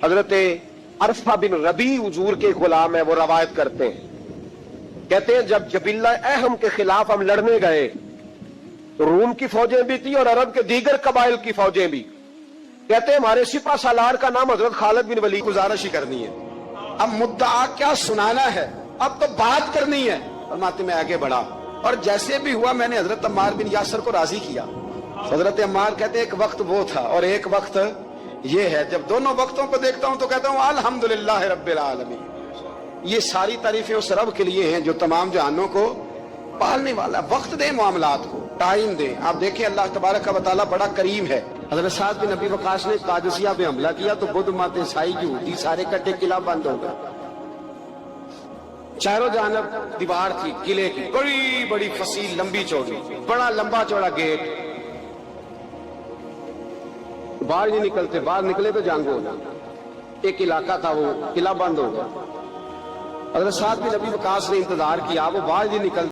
حضرت عرفہ بن ربی حضور کے غلام ہے، وہ روایت کرتے ہیں، کہتے ہیں جب جبلہ اہم کے خلاف ہم لڑنے گئے تو روم کی فوجیں بھی تھی اور عرب کے دیگر قبائل کی فوجیں بھی، کہتے ہیں ہمارے سپہ سالار کا نام حضرت خالد بن ولید، گزارش ہی کرنی ہے، اب مدعا کیا سنانا ہے، اب تو بات کرنی ہے، فرماتے میں آگے بڑھا اور جیسے بھی ہوا میں نے حضرت عمار بن یاسر کو راضی کیا۔ حضرت عمار کہتے ہیں ایک وقت وہ تھا اور ایک وقت یہ ہے، جب دونوں وقتوں کو دیکھتا ہوں تو کہتا ہوں الحمدللہ رب العالمین، یہ ساری تعریفیں اس رب کے لیے ہیں جو تمام جہانوں کو پالنے والا۔ وقت دے معاملات کو، ٹائم دے۔ آپ دیکھیں اللہ تبارک و تعالیٰ بڑا کریم ہے۔ حضرت سعد بن ابی وقاص نے قادسیہ پہ حملہ کیا تو بدھ مت عیسائی یہودی سارے کٹے، قلعہ بند ہو گیا، چاروں جانب دیوار تھی قلعے کی، بڑی بڑی فصیل، لمبی چوڑی، بڑا لمبا چوڑا گیٹ، باہر نہیں نکلتے، باہر نکلے تو جنگ ہو جانا۔ ایک علاقہ تھا وہ قلعہ بند ہو گیا، حضرت سعد بن ابی وقاص نے انتظار کیا، وہ باہر نہیں نکلتے۔